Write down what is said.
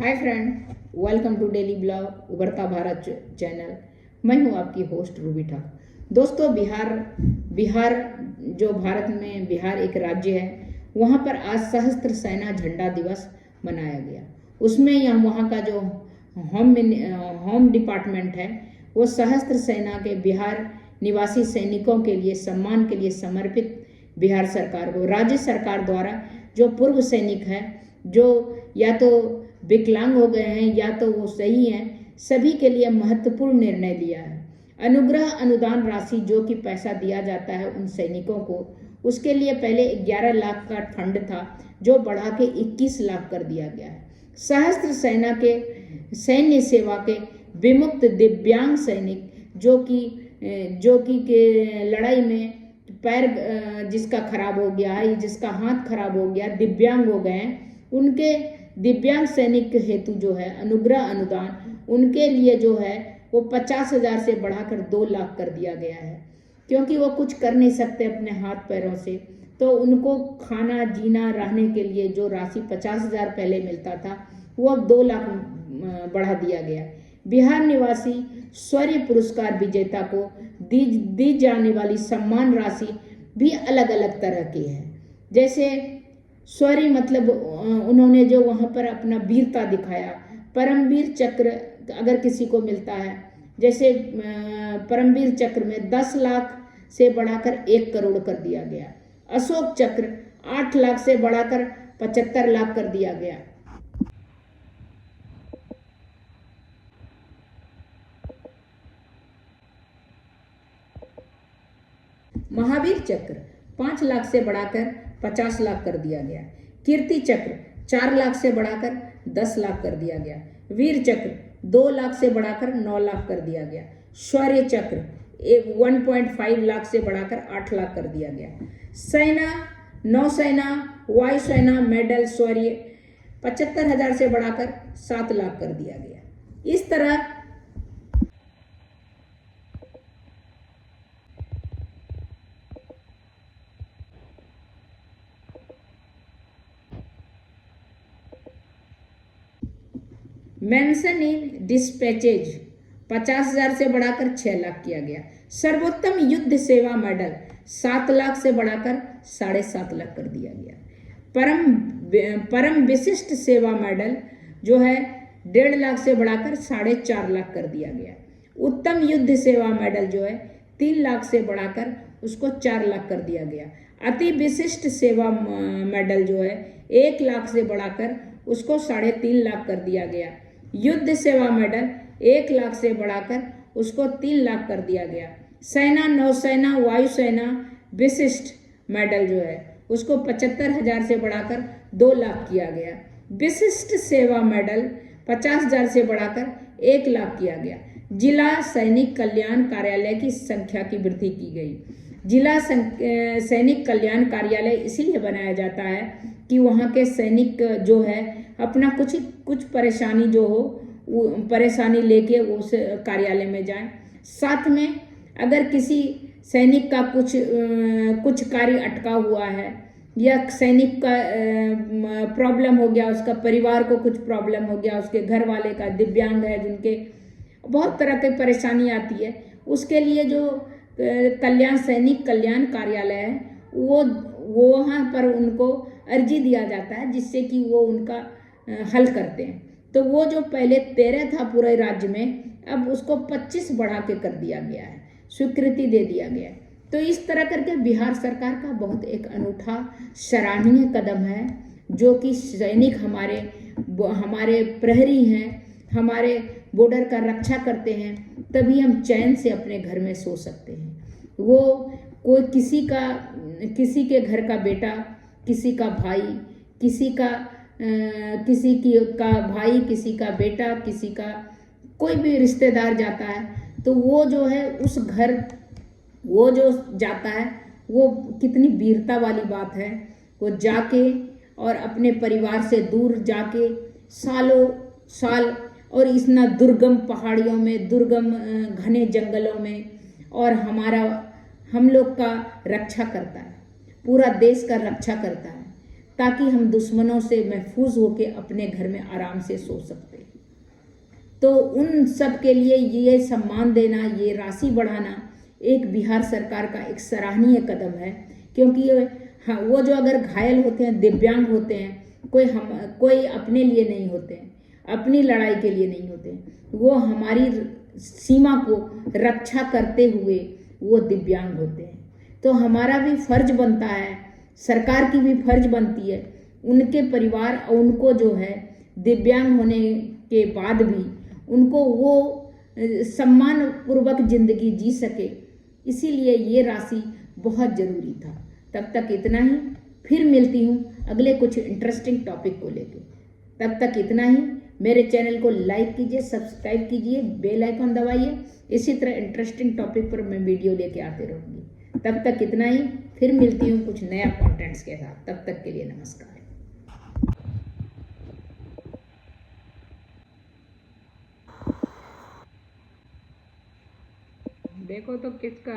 Hi friend, welcome to daily blog उभरता Bharat channel. मैं हूं आपकी होस्ट रूबी ठाकुर। दोस्तों, बिहार जो भारत में बिहार एक राज्य है, वहां पर आज सशस्त्र सेना झंडा दिवस मनाया गया। उसमें वहां का जो होम डिपार्टमेंट है, वो सशस्त्र सेना के बिहार निवासी सैनिकों के लिए सम्मान के लिए समर्पित बिहार सरकार को राज्य सरकार द्वारा जो पूर्व सैनिक है, जो या तो विकलांग हो गए हैं या तो वो सही हैं, सभी के लिए महत्वपूर्ण निर्णय लिया है। अनुग्रह अनुदान राशि जो कि पैसा दिया जाता है उन सैनिकों को, उसके लिए पहले 11 लाख का फंड था, जो बढ़ा के 21 लाख कर दिया गया है। सशस्त्र सेना के सैन्य सेवा के विमुक्त दिव्यांग सैनिक जो कि के लड़ाई में पैर जिसका खराब हो गया है, जिसका हाथ खराब हो गया, दिव्यांग हो गए हैं, उनके दिव्यांग सैनिक हेतु जो है अनुग्रह अनुदान उनके लिए जो है वो 50,000 से बढ़ाकर 2 लाख कर दिया गया है। क्योंकि वो कुछ कर नहीं सकते अपने हाथ पैरों से, तो उनको खाना जीना रहने के लिए जो राशि 50,000 पहले मिलता था, वो अब 2 लाख बढ़ा दिया गया। बिहार निवासी शौर्य पुरस्कार विजेता को दी जाने वाली सम्मान राशि भी अलग अलग तरह की है। जैसे शौर्य मतलब उन्होंने जो वहाँ पर अपना वीरता दिखाया, परमवीर चक्र अगर किसी को मिलता है, जैसे परमवीर चक्र में 10 लाख से बढ़ाकर 1 करोड़ कर दिया गया। अशोक चक्र 8 लाख से बढ़ाकर 75 लाख कर दिया गया। महावीर चक्र 5 लाख से बढ़ाकर 50 लाख कर दिया गया। कीर्ति चक्र 4 लाख से बढ़ाकर 10 लाख कर दिया गया। वीर चक्र 2 लाख से बढ़ाकर 9 लाख कर दिया गया। शौर्य चक्र 1.5 लाख से बढ़ाकर 8 लाख कर दिया गया। सेना, नौसेना, वायुसेना मेडल शौर्य 75,000 से बढ़ाकर 7 लाख कर दिया गया। इस तरह मेंशन इन डिस्पैचेज 50,000 से बढ़ाकर 6 लाख किया गया। सर्वोत्तम युद्ध सेवा मेडल 7 लाख से बढ़ाकर 7.5 लाख कर दिया गया। परम विशिष्ट सेवा मेडल जो है 1.5 लाख से बढ़ाकर 4.5 लाख कर दिया गया। उत्तम युद्ध सेवा मेडल जो है 3 लाख से बढ़ाकर उसको 4 लाख कर दिया गया। अति विशिष्ट सेवा मेडल जो है 1 लाख से बढ़ाकर उसको 3.5 लाख कर दिया गया। युद्ध सेवा मेडल 1 लाख से बढ़ाकर उसको 3 लाख कर दिया गया। सेना, नौसेना, वायुसेना विशिष्ट मेडल जो है उसको 75,000 से बढ़ाकर 2 लाख किया गया। विशिष्ट सेवा मेडल 50,000 से बढ़ाकर 1 लाख किया गया। जिला सैनिक कल्याण कार्यालय की संख्या की वृद्धि की गई। जिला सैनिक कल्याण कार्यालय इसीलिए बनाया जाता है कि वहाँ के सैनिक जो है अपना कुछ परेशानी जो हो परेशानी लेके उस कार्यालय में जाए। साथ में अगर किसी सैनिक का कुछ कार्य अटका हुआ है या सैनिक का प्रॉब्लम हो गया, उसका परिवार को कुछ प्रॉब्लम हो गया, उसके घर वाले का दिव्यांग है, जिनके बहुत तरह की परेशानी आती है, उसके लिए जो सैनिक कल्याण कार्यालय है वो वहाँ पर उनको अर्जी दिया जाता है, जिससे कि वो उनका हल करते हैं। तो वो जो पहले 13 था पूरे राज्य में, अब उसको 25 बढ़ा के कर दिया गया है, स्वीकृति दे दिया गया है। तो इस तरह करके बिहार सरकार का बहुत एक अनूठा सराहनीय कदम है, जो कि सैनिक हमारे प्रहरी हैं, हमारे बॉर्डर का रक्षा करते हैं, तभी हम चैन से अपने घर में सो सकते हैं। वो कोई किसी के घर का बेटा, किसी का भाई, किसी का भाई, किसी का बेटा, किसी का कोई भी रिश्तेदार जाता है, तो वो जो है वो जो जाता है, वो कितनी वीरता वाली बात है। वो जाके और अपने परिवार से दूर जाके सालों साल और इतना दुर्गम पहाड़ियों में, दुर्गम घने जंगलों में, और हम लोग का रक्षा करता है, पूरा देश का रक्षा करता है। ताकि हम दुश्मनों से महफूज होके अपने घर में आराम से सो सकते। तो उन सब के लिए ये सम्मान देना, ये राशि बढ़ाना एक बिहार सरकार का एक सराहनीय कदम है। क्योंकि हाँ, वो जो अगर घायल होते हैं, दिव्यांग होते हैं, कोई अपने लिए नहीं होते हैं, अपनी लड़ाई के लिए नहीं होते हैं, वो हमारी सीमा को रक्षा करते हुए वो दिव्यांग होते हैं। तो हमारा भी फर्ज बनता है, सरकार की भी फर्ज बनती है, उनके परिवार और उनको जो है दिव्यांग होने के बाद भी उनको वो सम्मान पूर्वक जिंदगी जी सके, इसीलिए ये राशि बहुत ज़रूरी था। तब तक इतना ही, फिर मिलती हूँ अगले कुछ इंटरेस्टिंग टॉपिक को लेके। तब तक इतना ही। मेरे चैनल को लाइक कीजिए, सब्सक्राइब कीजिए, बेल आइकन दबाइए। इसी तरह इंटरेस्टिंग टॉपिक पर मैं वीडियो लेके आते रहूँगी। तब तक इतना ही, फिर मिलती हूँ कुछ नया कंटेंट्स के साथ। तब तक के लिए नमस्कार। देखो तो किसका